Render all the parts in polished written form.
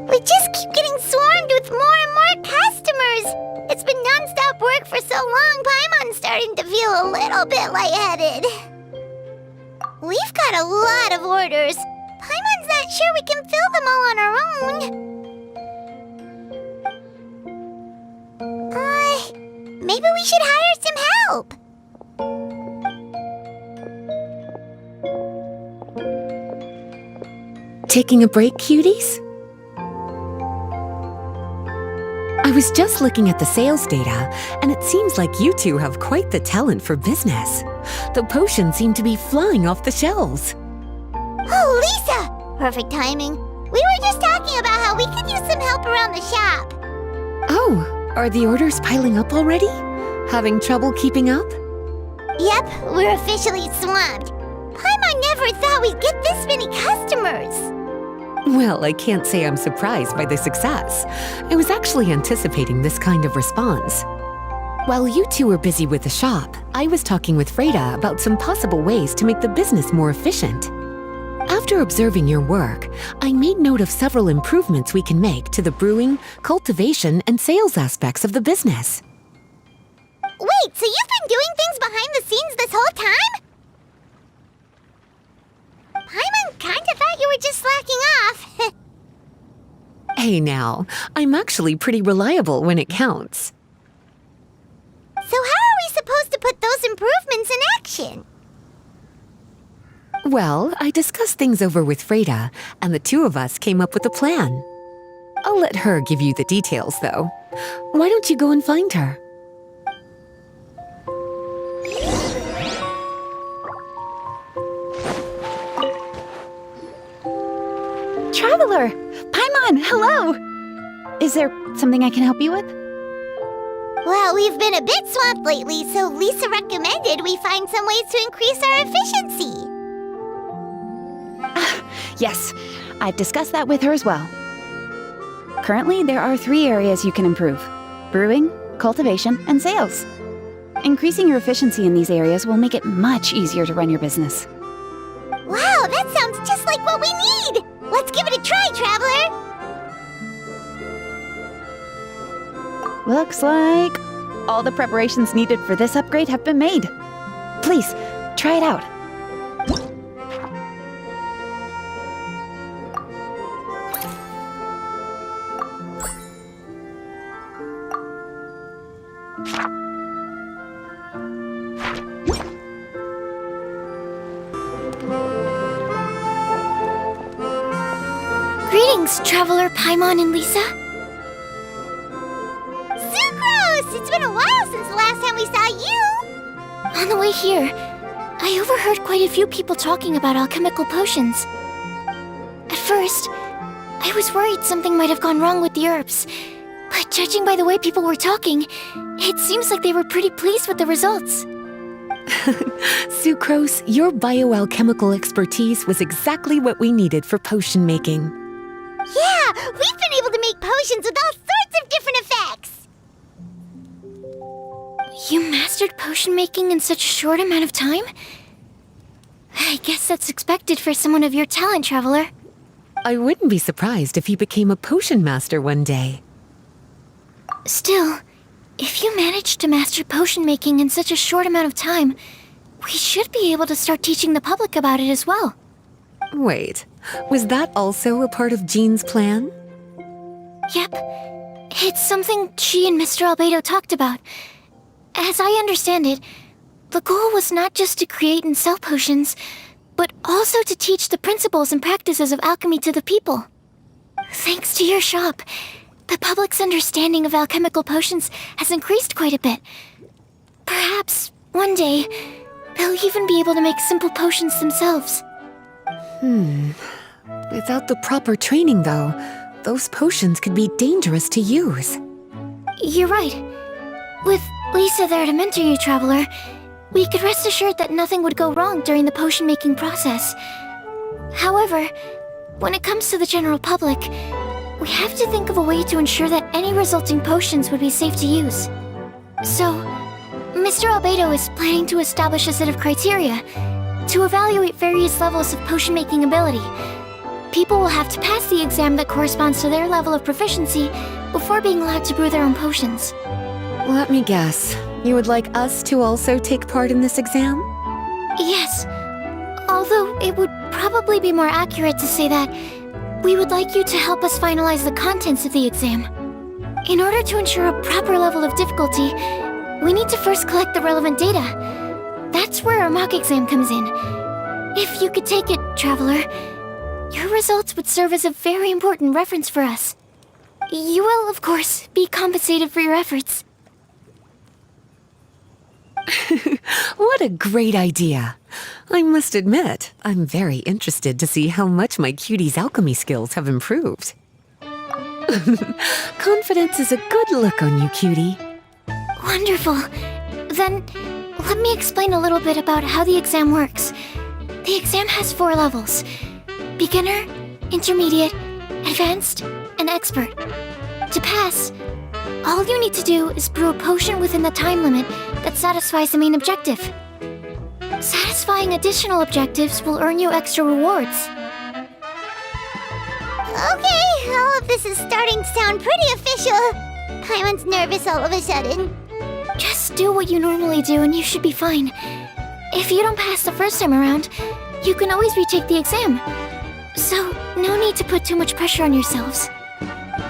We just keep getting swarmed with more and more customers. It's been non-stop work for so long, Paimon's starting to feel a little bit lightheaded. We've got a lot of orders. Paimon's not sure we can fill them all on our own. Maybe we should hire some help. Taking a break, cuties? I was just looking at the sales data, and it seems like you two have quite the talent for business. The potions seem to be flying off the shelves. Oh, Lisa! Perfect timing. We were just talking about how we could use some help around the shop. Oh, are the orders piling up already? Having trouble keeping up? Yep, we're officially swamped. Paimon never thought we'd get this many customers. Well, I can't say I'm surprised by the success. I was actually anticipating this kind of response. While you two were busy with the shop, I was talking with Freda about some possible ways to make the business more efficient. After observing your work, I made note of several improvements we can make to the brewing, cultivation, and sales aspects of the business. Wait, so you've been doing things behind the scenes this whole time? Paimon kinda thought you were just slacking off. Hey now, I'm actually pretty reliable when it counts. So how are we supposed to put those improvements in action? Well, I discussed things over with Freda, and the two of us came up with a plan. I'll let her give you the details, though. Why don't you go and find her? Traveler! Paimon, hello! Is there something I can help you with? Well, we've been a bit swamped lately, so Lisa recommended we find some ways to increase our efficiency. Yes, I've discussed that with her as well. Currently, there are 3 areas you can improve: brewing, cultivation, and sales. Increasing your efficiency in these areas will make it much easier to run your business. Wow, that sounds just like what we need! Let's give it a try, Traveler! Looks like all the preparations needed for this upgrade have been made. Please, try it out. Greetings, Traveler, Paimon, and Lisa. Sucrose! It's been a while since the last time we saw you! On the way here, I overheard quite a few people talking about alchemical potions. At first, I was worried something might have gone wrong with the herbs, but judging by the way people were talking, it seems like they were pretty pleased with the results. Sucrose, your bioalchemical expertise was exactly what we needed for potion making. Yeah, we've been able to make potions with all sorts of different effects! You mastered potion making in such a short amount of time? I guess that's expected for someone of your talent, Traveler. I wouldn't be surprised if you became a potion master one day. Still, if you managed to master potion making in such a short amount of time, we should be able to start teaching the public about it as well. Wait, was that also a part of Jean's plan? Yep. It's something she and Mr. Albedo talked about. As I understand it, the goal was not just to create and sell potions, but also to teach the principles and practices of alchemy to the people. Thanks to your shop, the public's understanding of alchemical potions has increased quite a bit. Perhaps, one day, they'll even be able to make simple potions themselves. Without the proper training, though, those potions could be dangerous to use. You're right. With Lisa there to mentor you, Traveler, we could rest assured that nothing would go wrong during the potion-making process. However, when it comes to the general public, we have to think of a way to ensure that any resulting potions would be safe to use. So, Mr. Albedo is planning to establish a set of criteria to evaluate various levels of potion-making ability. People will have to pass the exam that corresponds to their level of proficiency before being allowed to brew their own potions. Let me guess. You would like us to also take part in this exam? Yes, although it would probably be more accurate to say that we would like you to help us finalize the contents of the exam. In order to ensure a proper level of difficulty, we need to first collect the relevant data. That's where our mock exam comes in. If you could take it, Traveler, your results would serve as a very important reference for us. You will, of course, be compensated for your efforts. What a great idea! I must admit, I'm very interested to see how much my cutie's alchemy skills have improved. Confidence is a good look on you, cutie. Wonderful. Then, let me explain a little bit about how the exam works. The exam has 4 levels: beginner, intermediate, advanced, and expert. To pass, all you need to do is brew a potion within the time limit that satisfies the main objective. Satisfying additional objectives will earn you extra rewards. Okay, all of this is starting to sound pretty official. Paimon's nervous all of a sudden. Just do what you normally do and you should be fine. If you don't pass the first time around, you can always retake the exam. So, no need to put too much pressure on yourselves.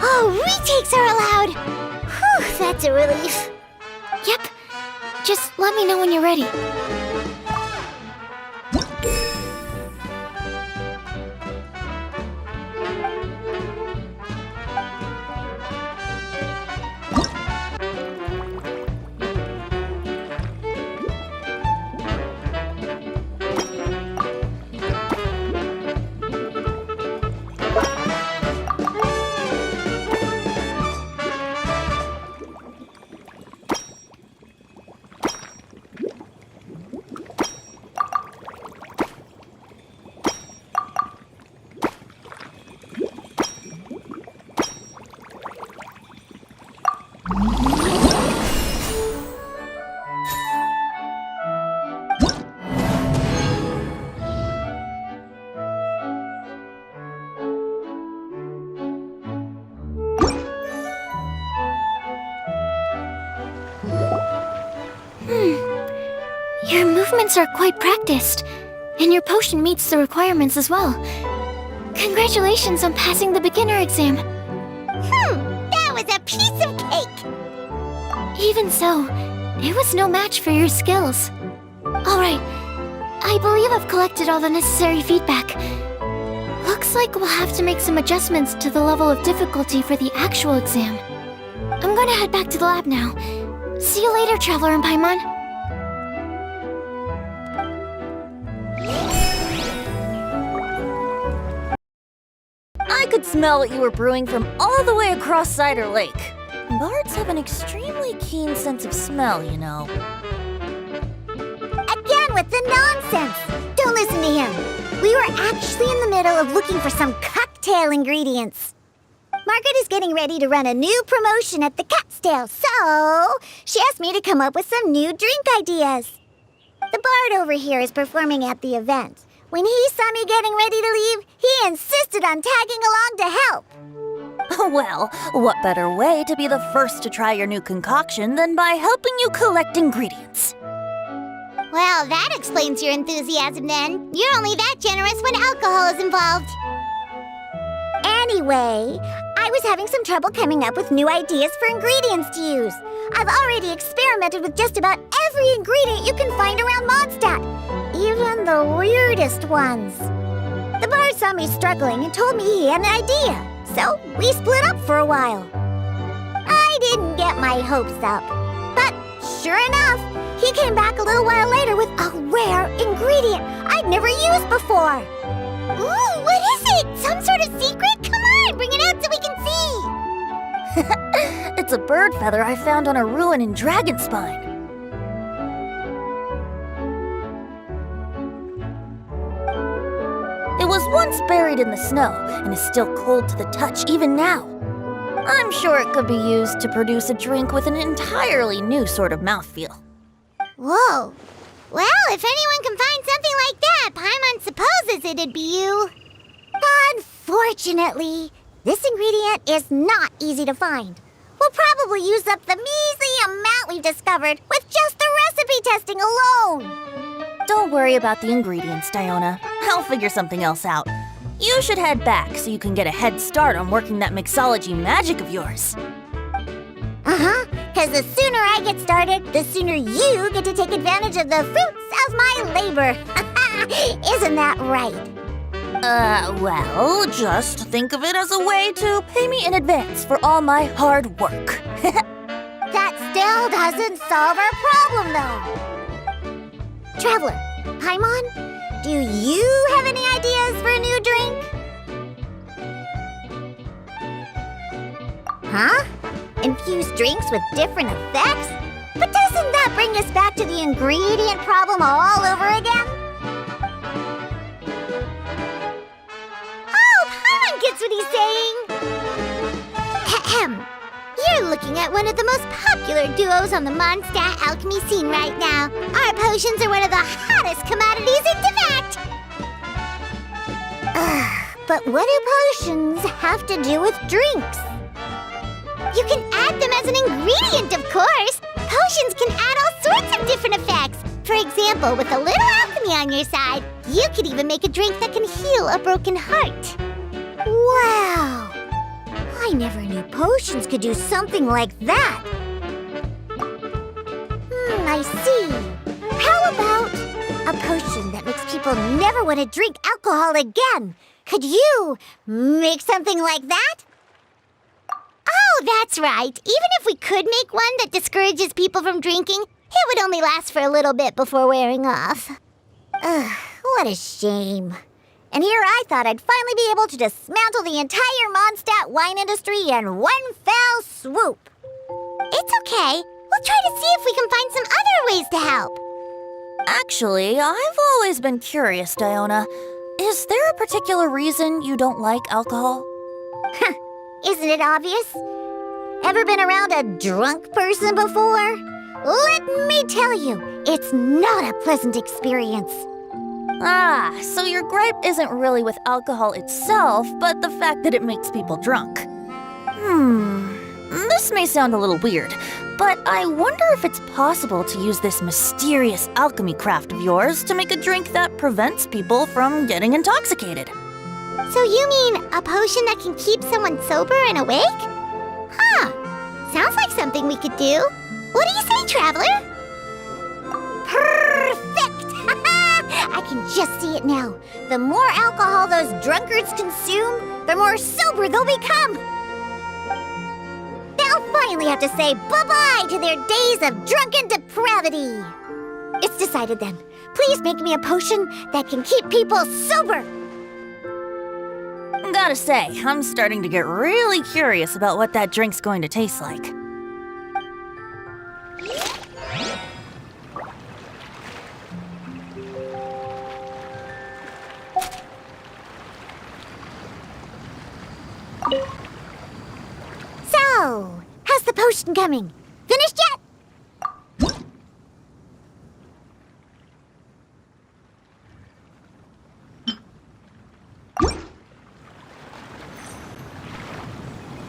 Oh, retakes are allowed! Whew, that's a relief. Yep. Just let me know when you're ready. Your movements are quite practiced, and your potion meets the requirements as well. Congratulations on passing the beginner exam. That was a piece of cake! Even so, it was no match for your skills. Alright, I believe I've collected all the necessary feedback. Looks like we'll have to make some adjustments to the level of difficulty for the actual exam. I'm gonna head back to the lab now. See you later, Traveler and Paimon. I could smell what you were brewing from all the way across Cider Lake. Bards have an extremely keen sense of smell, you know. Again with the nonsense! Don't listen to him. We were actually in the middle of looking for some cocktail ingredients. Margaret is getting ready to run a new promotion at the Catstail, so she asked me to come up with some new drink ideas. The bard over here is performing at the event. When he saw me getting ready to leave, he insisted on tagging along to help. Well, what better way to be the first to try your new concoction than by helping you collect ingredients? Well, that explains your enthusiasm then. You're only that generous when alcohol is involved. Anyway, I was having some trouble coming up with new ideas for ingredients to use. I've already experimented with just about every ingredient you can find around Mondstadt, even the weirdest ones. The bard saw me struggling and told me he had an idea, so we split up for a while. I didn't get my hopes up, but sure enough, he came back a little while later with a rare ingredient I'd never used before. Ooh, what is it? Some sort of secret? Come on, bring it out so we can see. It's a bird feather I found on a ruin in Dragonspine. It was one once buried in the snow and is still cold to the touch even now. I'm sure it could be used to produce a drink with an entirely new sort of mouthfeel. Whoa. Well, if anyone can find something like that, Paimon supposes it'd be you. Unfortunately, this ingredient is not easy to find. We'll probably use up the measly amount we've discovered with just the recipe testing alone. Don't worry about the ingredients, Diona. I'll figure something else out. You should head back so you can get a head start on working that mixology magic of yours. Because the sooner I get started, the sooner you get to take advantage of the fruits of my labor. Isn't that right? Well, just think of it as a way to pay me in advance for all my hard work. That still doesn't solve our problem, though. Traveler, Paimon, do you have any ideas for a new drink? Huh? Infused drinks with different effects? But doesn't that bring us back to the ingredient problem all over again? Oh, Paimon gets what he's saying! Ahem. You're looking at one of the most popular duos on the Mondstadt alchemy scene right now. Our potions are one of the hottest commodities in Tibet! But what do potions have to do with drinks? You can add them as an ingredient, of course! Potions can add all sorts of different effects. For example, with a little alchemy on your side, you could even make a drink that can heal a broken heart. Wow! I never knew potions could do something like that. I see. How about a potion that makes people never want to drink alcohol again? Could you make something like that? Oh, that's right. Even if we could make one that discourages people from drinking, it would only last for a little bit before wearing off. Ugh, what a shame. And here I thought I'd finally be able to dismantle the entire Mondstadt wine industry in one fell swoop. It's okay. We'll try to see if we can find some other ways to help. Actually, I've always been curious, Diona. Is there a particular reason you don't like alcohol? Isn't it obvious? Ever been around a drunk person before? Let me tell you, it's not a pleasant experience. Ah, so your gripe isn't really with alcohol itself, but the fact that it makes people drunk. This may sound a little weird, but I wonder if it's possible to use this mysterious alchemy craft of yours to make a drink that prevents people from getting intoxicated. So you mean a potion that can keep someone sober and awake? Huh. Sounds like something we could do. What do you say, Traveler? Perfect! I can just see it now. The more alcohol those drunkards consume, the more sober they'll become. They'll finally have to say bye-bye to their days of drunken depravity. It's decided then. Please make me a potion that can keep people sober. Gotta say, I'm starting to get really curious about what that drink's going to taste like. So, how's the potion coming? Finished yet?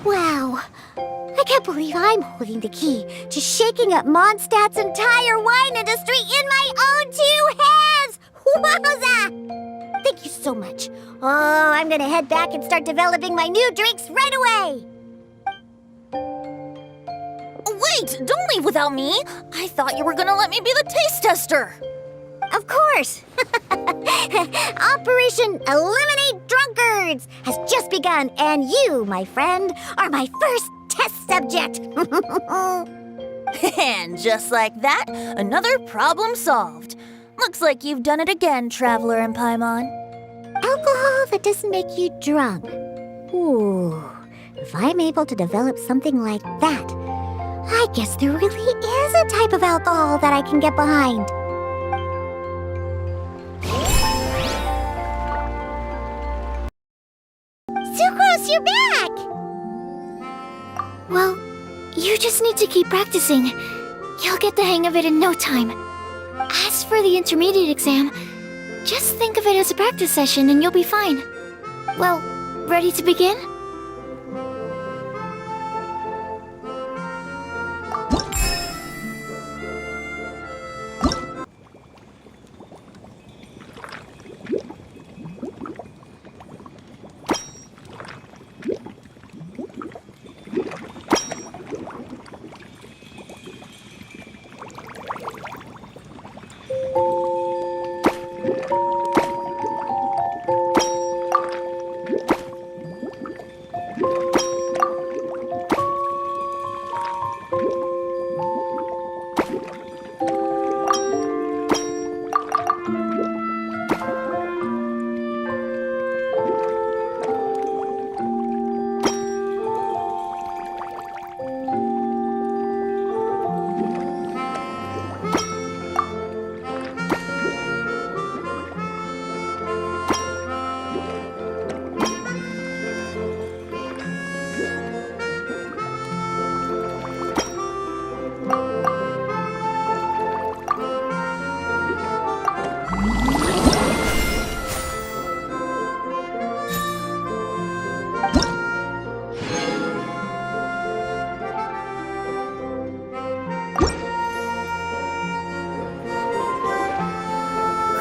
Wow, I can't believe I'm holding the key to shaking up Mondstadt's entire wine industry in my own two hands! Wowza! Thank you so much. Oh, I'm gonna head back and start developing my new drinks right away! Wait, don't leave without me! I thought you were gonna let me be the taste tester! Of course! Operation Eliminate Drunkards has just begun, and you, my friend, are my first test subject! And just like that, another problem solved. Looks like you've done it again, Traveler and Paimon. Alcohol that doesn't make you drunk. Ooh, if I'm able to develop something like that, I guess there really is a type of alcohol that I can get behind. you're back! Well, you just need to keep practicing. You'll get the hang of it in no time. As for the intermediate exam, just think of it as a practice session and you'll be fine. Well, ready to begin?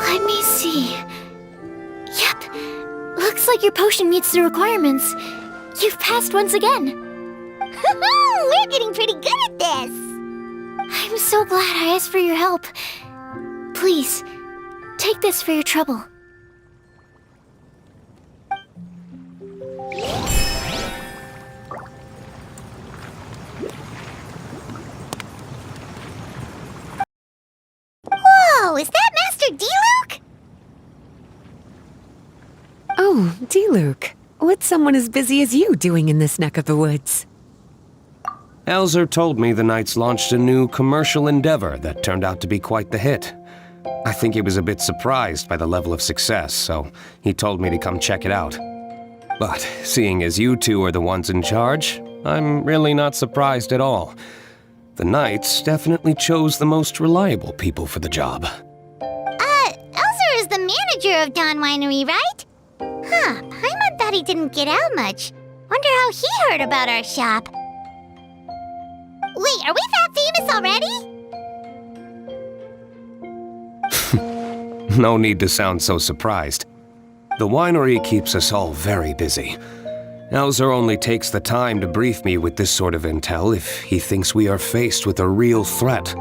Let me see. Yep. Looks like your potion meets the requirements. You've passed once again. We're getting pretty good at this! I'm so glad I asked for your help. Please, take this for your trouble. Whoa, is that Master D-Luke? Oh, D-Luke. What's someone as busy as you doing in this neck of the woods? Elzer told me the Knights launched a new commercial endeavor that turned out to be quite the hit. I think he was a bit surprised by the level of success, so he told me to come check it out. But seeing as you two are the ones in charge, I'm really not surprised at all. The Knights definitely chose the most reliable people for the job. Elzer is the manager of Dawn Winery, right? Huh, Paimon thought he didn't get out much. Wonder how he heard about our shop. Wait, are we that famous already? No need to sound so surprised. The winery keeps us all very busy. Elzer only takes the time to brief me with this sort of intel if he thinks we are faced with a real threat.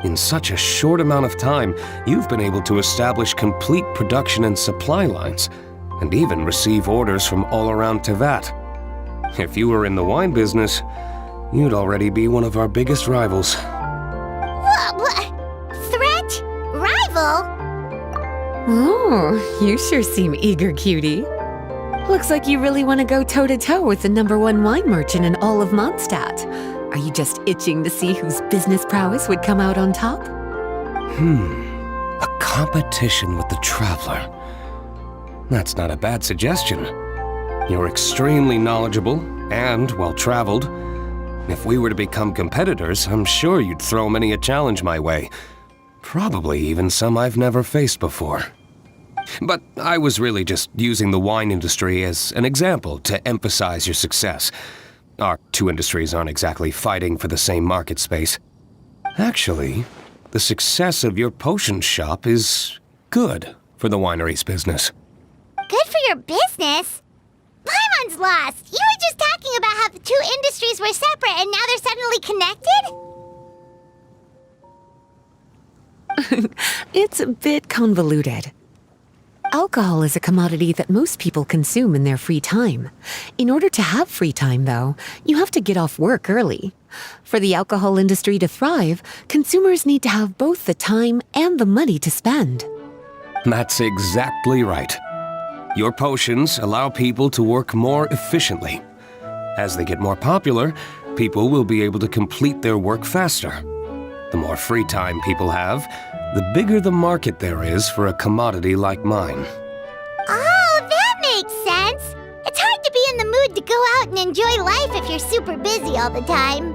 In such a short amount of time, you've been able to establish complete production and supply lines, and even receive orders from all around Tevat. If you were in the wine business, you'd already be one of our biggest rivals. What? Threat? Rival? Oh, you sure seem eager, cutie. Looks like you really want to go toe-to-toe with the #1 wine merchant in all of Mondstadt. Are you just itching to see whose business prowess would come out on top? A competition with the Traveler. That's not a bad suggestion. You're extremely knowledgeable and well-traveled. If we were to become competitors, I'm sure you'd throw many a challenge my way. Probably even some I've never faced before. But I was really just using the wine industry as an example to emphasize your success. Our two industries aren't exactly fighting for the same market space. Actually, the success of your potion shop is good for the winery's business. Good for your business? Paimon's lost! You were just talking about how the two industries were separate and now they're suddenly connected? It's a bit convoluted. Alcohol is a commodity that most people consume in their free time. In order to have free time, though, you have to get off work early. For the alcohol industry to thrive, consumers need to have both the time and the money to spend. That's exactly right. Your potions allow people to work more efficiently. As they get more popular, people will be able to complete their work faster. The more free time people have, the bigger the market there is for a commodity like mine. Oh, that makes sense! It's hard to be in the mood enjoy life if you're super busy all the time.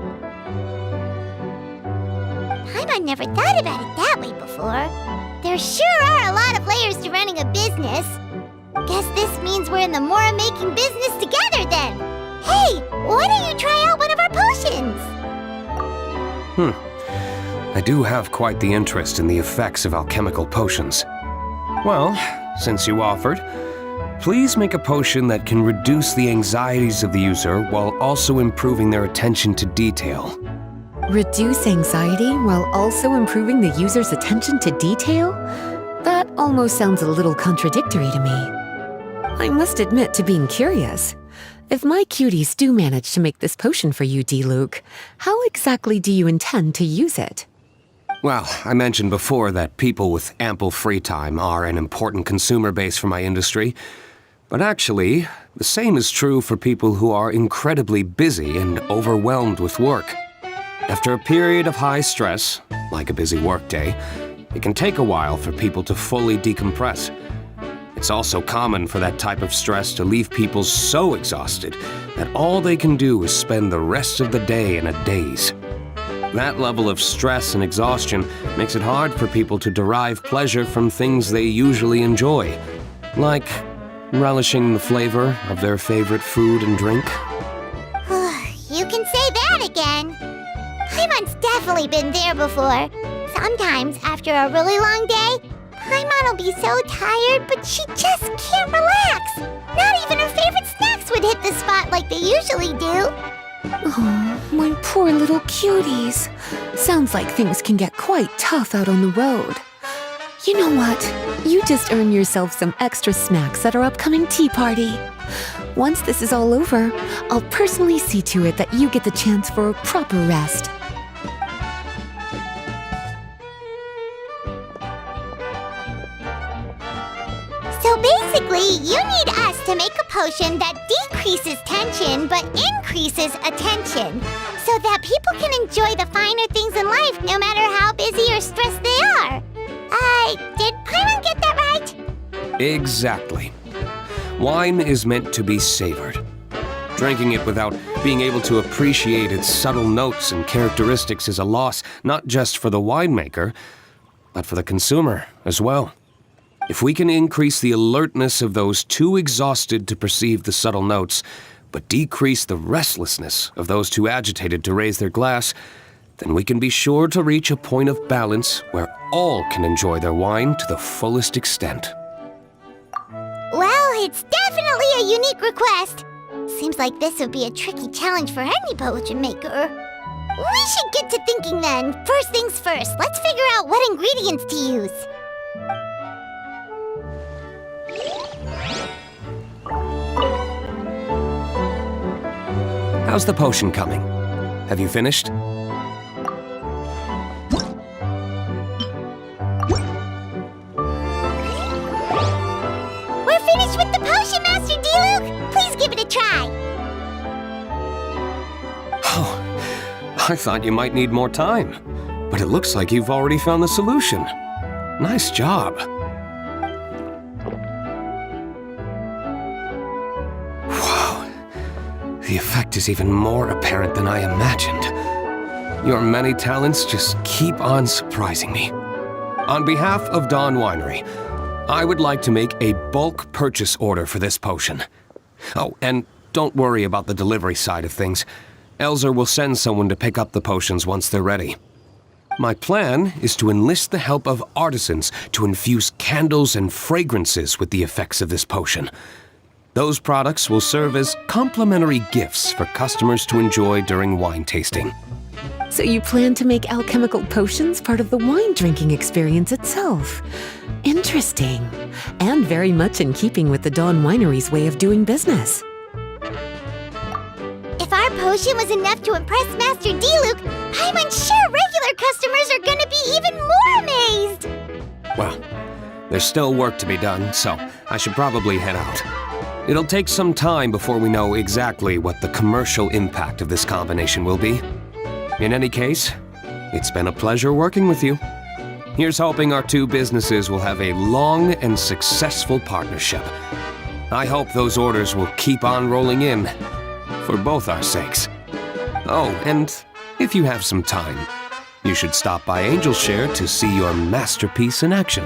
Paimon never thought about it that way before. There sure are a lot of layers to running a business. Guess this means we're in the Mora-making business together then. Hey, why don't you try out one of our potions? I do have quite the interest in the effects of alchemical potions. Well, since you offered, please make a potion that can reduce the anxieties of the user while also improving their attention to detail. Reduce anxiety while also improving the user's attention to detail? That almost sounds a little contradictory to me. I must admit to being curious. If my cuties do manage to make this potion for you, D-Luke, how exactly do you intend to use it? Well, I mentioned before that people with ample free time are an important consumer base for my industry. But actually, the same is true for people who are incredibly busy and overwhelmed with work. After a period of high stress, like a busy workday, it can take a while for people to fully decompress. It's also common for that type of stress to leave people so exhausted that all they can do is spend the rest of the day in a daze. That level of stress and exhaustion makes it hard for people to derive pleasure from things they usually enjoy, like relishing the flavor of their favorite food and drink. You can say that again. Paimon's definitely been there before. Sometimes, after a really long day, Paimon will be so tired, but she just can't relax. Not even her favorite snacks would hit the spot like they usually do. Oh, my poor little cuties. Sounds like things can get quite tough out on the road. You know what? You just earn yourself some extra snacks at our upcoming tea party. Once this is all over, I'll personally see to it that you get the chance for a proper rest. So basically, you need us to make a potion that decreases tension but increases attention, so that people can enjoy the finer things in life no matter how busy or stressed they are. Did Paimon get that right? Exactly. Wine is meant to be savored. Drinking it without being able to appreciate its subtle notes and characteristics is a loss not just for the winemaker, but for the consumer as well. If we can increase the alertness of those too exhausted to perceive the subtle notes, but decrease the restlessness of those too agitated to raise their glass, then we can be sure to reach a point of balance where all can enjoy their wine to the fullest extent. Well, it's definitely a unique request. Seems like this would be a tricky challenge for any potion maker. We should get to thinking then. First things first, let's figure out what ingredients to use. How's the potion coming? Have you finished? We're finished with the potion, Master D-Luke! Please give it a try! Oh, I thought you might need more time. But it looks like you've already found the solution. Nice job. Wow. The effect is even more apparent than I imagined. Your many talents just keep on surprising me. On behalf of Dawn Winery, I would like to make a bulk purchase order for this potion. Oh, and don't worry about the delivery side of things. Elzer will send someone to pick up the potions once they're ready. My plan is to enlist the help of artisans to infuse candles and fragrances with the effects of this potion. Those products will serve as complimentary gifts for customers to enjoy during wine tasting. So you plan to make alchemical potions part of the wine drinking experience itself. Interesting. And very much in keeping with the Dawn Winery's way of doing business. If our potion was enough to impress Master D-Luke, Paimon's sure regular customers are gonna be even more amazed! Well, there's still work to be done, so I should probably head out. It'll take some time before we know exactly what the commercial impact of this combination will be. In any case, it's been a pleasure working with you. Here's hoping our two businesses will have a long and successful partnership. I hope those orders will keep on rolling in. for both our sakes. Oh, and if you have some time, you should stop by Angel's Share to see your masterpiece in action.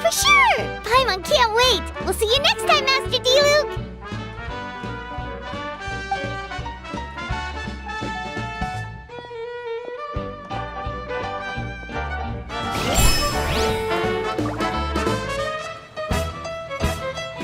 For sure! Paimon can't wait! We'll see you next time, Master Dilu!